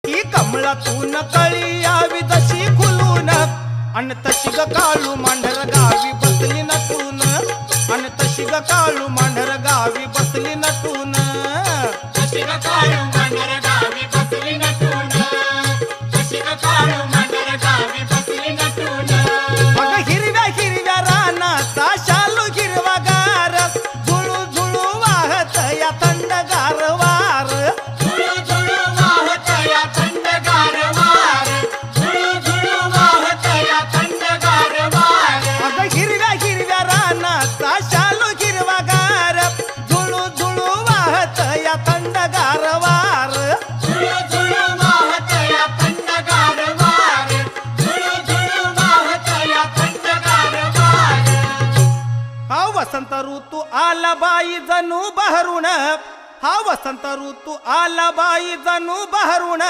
की कमळातून कळी यावी जशी खुलून अन तशी ग काळू मांढर गावी बसली नटून अन तशी ग काळू मांढर गावी बसली नटून तशी ग काळू मांढर गावी बसली नटून तशी ग काळू मांढर गावी बसली नटून मग हिरव्या हिरव्या रानाचा शालू हिरवागार झुळू झुळू वाहत या थंडगार वार झुळू झुळू वाहत या थंडगार वार झुळू झुळू वाहत या थंडगार वार अग हिरव्या हिरव्या रानाचा शालू हिरवागार झुळू झुळू वाहत या थंडगार वार झुळू झुळू वाहत या थंडगार वार झुळू झुळू वाहत या थंडगार वार हा वसंत ऋतू आला बाई जणू बहरून हा वसंत ऋतू आला बाई जणू बहरून